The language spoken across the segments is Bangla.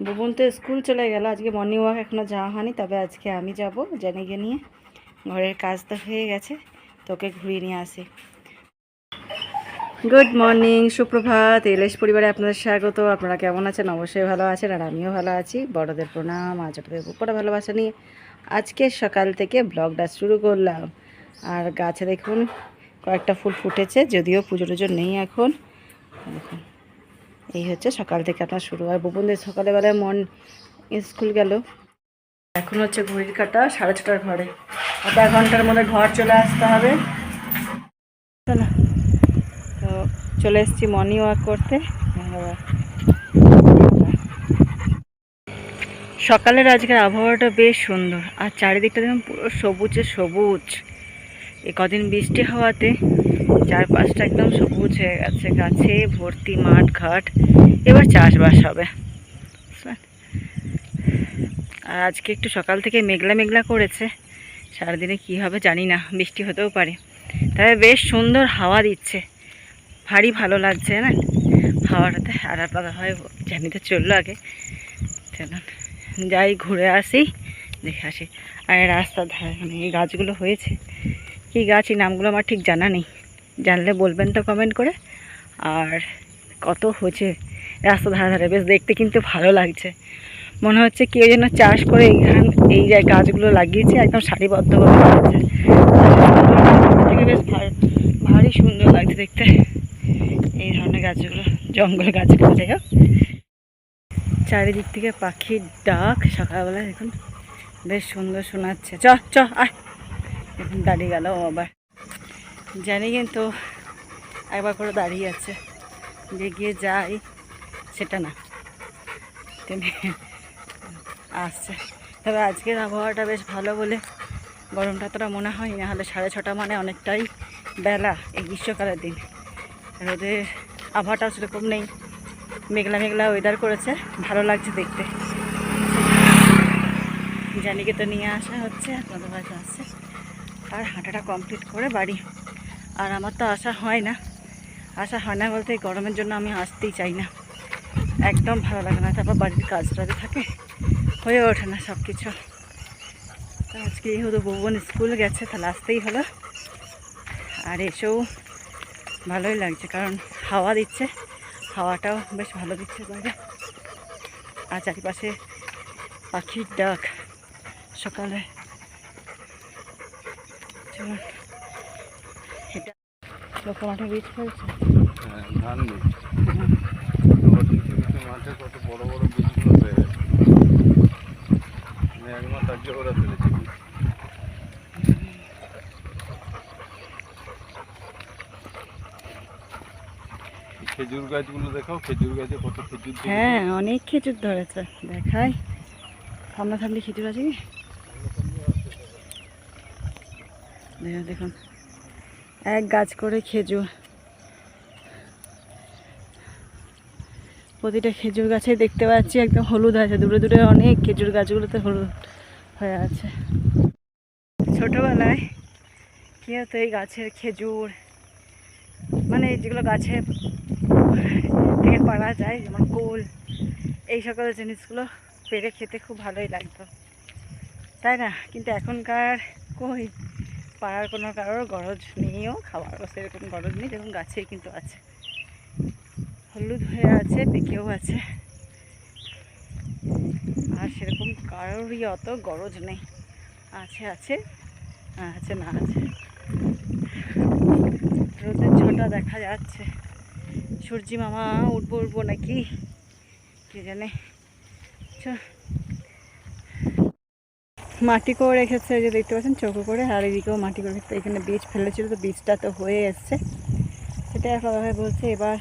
বুবন তো স্কুল চলে গেল, আজকে মর্নিং ওয়াক এখনও যাওয়া হয়নি, তবে আজকে আমি যাব জানিকে নিয়ে। ঘরের কাজ তো হয়ে গেছে, তোকে ঘুরিয়ে নিয়ে আসি। গুড মর্নিং, সুপ্রভাত। এলএস পরিবারে আপনাদের স্বাগত। আপনারা কেমন আছেন? অবশ্যই ভালো আছেন, আর আমিও ভালো আছি। বড়দের প্রণাম আর ছোটদের উপরে ভালোবাসা নিয়ে আজকে সকাল থেকে ব্লগটা শুরু করলাম। আর গাছে দেখুন কয়েকটা ফুল ফুটেছে, যদিও পুজো টুজো নেই এখন। দেখুন এই হচ্ছে সকাল থেকে আপনার শুরু। আর বুবনদের সকালবেলায় স্কুল গেল। এখন হচ্ছে ঘড়ির কাঁটা 6:30 ঘরে, আধা ঘন্টার মধ্যে ঘর চলে আসতে হবে। তো চলে এসেছি মর্নিং ওয়াক করতে। সকালের আজকের আবহাওয়াটা বেশ সুন্দর, আর চারিদিকটা দেখুন পুরো সবুজে সবুজ। এ কদিন বৃষ্টি হওয়াতে চারপাশটা একদম সবুজ হয়ে গেছে, গাছে ভর্তি, মাঠ ঘাট। এবার চাষবাস হবে। আর আজকে একটু সকাল থেকে মেঘলা মেঘলা করেছে, সারাদিনে কি হবে জানি না, বৃষ্টি হতেও পারে। তবে বেশ সুন্দর হাওয়া দিচ্ছে, ভারী ভালো লাগছে না হাওয়াটাতে। আর আপনারা হয় জানিতে চললো আগে, চলুন যাই ঘুরে আসি, দেখে আসি। আর রাস্তার ধারে এই গাছগুলো হয়েছে, কী গাছ এই নামগুলো আমার ঠিক জানা নেই, জানলে বলবেন তো কমেন্ট করে। আর কত হয়েছে রাস্তা ধারে ধারে, বেশ দেখতে কিন্তু ভালো লাগছে। মনে হচ্ছে কেউ যেন চাষ করে এই যে গাছগুলো লাগিয়েছে, একদম সারিবদ্ধভাবে লাগছে। থেকে বেশ ভারী সুন্দর লাগছে দেখতে এই ধরনের গাছগুলো, জঙ্গল গাছগুলো। যাই হোক, চারিদিক থেকে পাখির ডাক সকালবেলা দেখুন বেশ সুন্দর শোনাচ্ছে। চ আয়, এখন দাঁড়িয়ে গেল আবার। জানি কিন্তু একবার করে দাঁড়িয়ে আছে, যে গিয়ে যাই সেটা না, তিনি আসছে। তবে আজকের আবহাওয়াটা বেশ ভালো বলে গরমটা তোরা মনে হয় না, হলে 6:30 মানে অনেকটাই বেলা এই গ্রীষ্মকালের দিন। রোদের আবহাওয়াটাও সেরকম নেই, মেঘলা মেঘলা ওয়েদার করেছে, ভালো লাগছে দেখতে। জানিকে তো নিয়ে আসা হচ্ছে, আপনাদের বাড়িতে আসছে, আর হাঁটাটা কমপ্লিট করে বাড়ি। আর আমার তো আসা হয় না বলতে গরমের জন্য আমি আসতেই চাই না, একদম ভালো লাগে না। তারপর বাড়ির কাজ টাজ থাকে, হয়ে ওঠে না সব কিছু। তো আজকে যেহেতু বুবন স্কুল গেছে, তাহলে আসতেই হলো। আর এসেও ভালোই লাগছে, কারণ হাওয়া দিচ্ছে, হাওয়াটাও বেশ ভালো দিচ্ছে বাইরে। আর চারিপাশে পাখির ডাক সকালে। এটা লোক মাঠে বীজ ফেলছে, ধান বীজ। মাঠে কত বড় বড় বীজগুলো হয়ে গেছে, একবার তার ওরা ফেলেছে। খেজুর গাছগুলো দেখাও, খেজুর গাছে কত খেজুর। হ্যাঁ অনেক খেজুর ধরেছে, দেখাই সামনাসামনি খেজুর আছে কি দেখুন, এক গাছ করে খেজুর। প্রতিটা খেজুর গাছে দেখতে পাচ্ছি একদম হলুদ আছে, দূরে দূরে অনেক খেজুর গাছগুলোতে হলুদ হয়ে আছে। ছোটোবেলায় কী হতো, এই গাছের খেজুর মানে যেগুলো গাছে থেকে পাড়া যায়, যেমন কুল, এই সকল জিনিসগুলো পেরে খেতে খুব ভালোই লাগতো, তাই না? কিন্তু এখনকার কই পাড়ার কোনো কারোর গরজ নেইও, খাওয়ারও সেরকম গরজ নেই, যেরকম গাছেই কিন্তু আছে, হলুদ হয়ে আছে, পেকেও আছে। আর সেরকম কারোরই অত গরজ নেই, আছে আছে আছে না আছে। রোদের ছোটা দেখা যাচ্ছে, সূর্যি মামা উঠবো নাকি কে জানে। মাটি করে রেখেছে, যে দেখতে পাচ্ছেন চৌকো করে, আর এদিকেও মাটি করে রেখেছে। এখানে বীজ ফেলেছিল, তো বীজটা তো হয়ে এসছে, সেটাই একভাবে বলছে এবার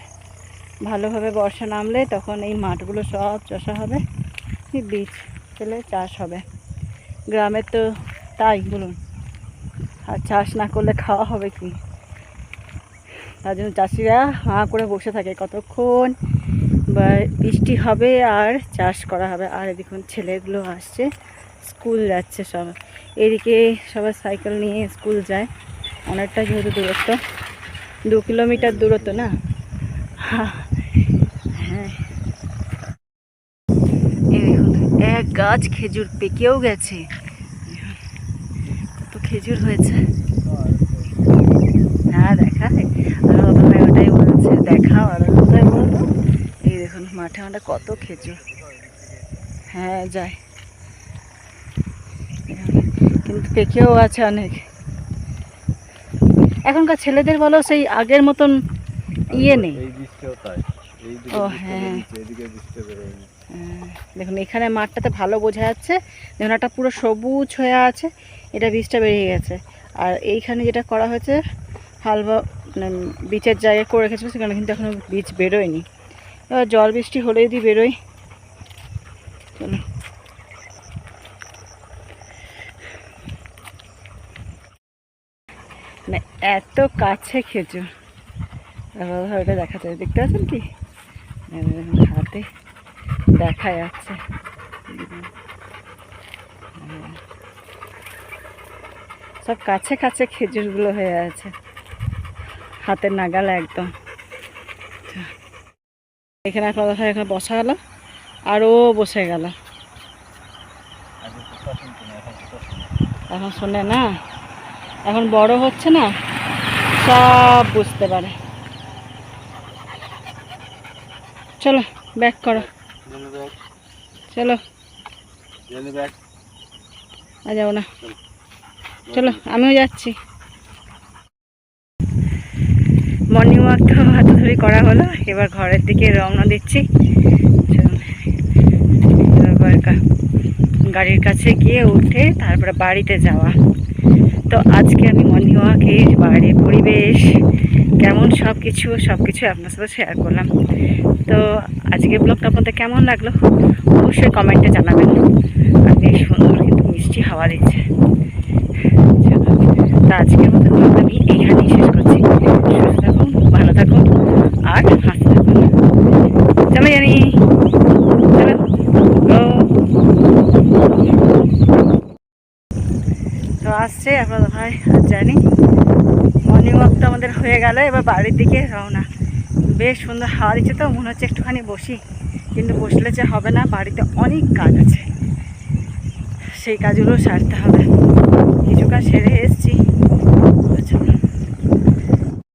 ভালোভাবে বর্ষা নামলে তখন এই মাঠগুলো সব চষা হবে, বীজ ফেলে চাষ হবে। গ্রামের তো তাই বলুন, আর চাষ না করলে খাওয়া হবে কি? তার জন্য চাষিরা হাঁ করে বসে থাকে কতক্ষণ বা বৃষ্টি হবে আর চাষ করা হবে। আর দেখুন ছেলেগুলো আসছে, স্কুল যাচ্ছে সব, এদিকে সবাই সাইকেল নিয়ে স্কুল যায়, অনেকটা যেহেতু দূরত্ব, 2 কিলোমিটার দূরত্ব না। হ্যাঁ, গাছ খেজুর পেকেও গেছে, কত খেজুর হয়েছে। হ্যাঁ দেখায়, আর ভাই ওটাই বলছে দেখাও, আর কোথায় বলতো, এই দেখুন মাঠে মাঠে কত খেজুর। হ্যাঁ যায়, কিন্তু পেকেও আছে অনেক। এখনকার ছেলেদের বলো সেই আগের মতন ইয়ে নেই। এই বীজটাও তাই, ও হ্যাঁ, এইদিকে বীজটা বেরোয়নি। দেখুন এখানে মাঠটাতে ভালো বোঝা যাচ্ছে, দেখুন একটা পুরো সবুজ হয়ে আছে, এটা বীজটা বেরিয়ে গেছে। আর এইখানে যেটা করা হয়েছে হালবা মানে বীজের জায়গায় করে রেখেছিল, সেখানে কিন্তু এখনো বীজ বেরোয়নি। এবার জল বৃষ্টি হলে যদি বেরোয়। চলো মানে এত কাছে খেজুর, ওটা দেখা যায়, দেখতে পাচ্ছেন কি হাতে দেখা যাচ্ছে। সব কাছে কাছে খেজুরগুলো হয়ে আছে, হাতের নাগালে একদম। এখানে একটা কথা, এখানে বসা গেল, আরও বসে গেল। এখন শোনে না, এখন বড় হচ্ছে না, সব বুঝতে পারে। চলো ব্যাক করো, চলো আর যাবো না, চলো আমিও যাচ্ছি। মর্নিং ওয়াক তো হাত ধরে করা হলো, এবার ঘরের দিকে রওনা দিচ্ছি। গাড়ির কাছে গিয়ে উঠে তারপরে বাড়িতে যাওয়া। তো আজকে আমি মর্নিং ওয়াকের বাইরের পরিবেশ কেমন সব কিছু আপনার সাথে শেয়ার করলাম। তো আজকের ব্লগটা আপনাদের কেমন লাগলো অবশ্যই কমেন্টে জানাবেন। আর বেশ সুন্দর কিন্তু মিষ্টি হাওয়া দিচ্ছে। তো আজকের মতো আমি এইখানেই শেষ করছি। সুস্থ থাকুন, ভালো থাকুন আর হাসতে থাকুন। চলো জানি, চলো তো আসছে আপনাদের ভাই আর জানি। মর্নিং ওয়াকটা আমাদের হয়ে গেল, এবার বাড়ির দিকে রওনা। বেশ সুন্দর হাওয়া দিচ্ছে, তো মনে হচ্ছে একটুখানি বসি, কিন্তু বসলে যে হবে না, বাড়িতে অনেক কাজ আছে, সেই কাজগুলো সারতে হবে। কিছু কাজ সেরে এসেছি,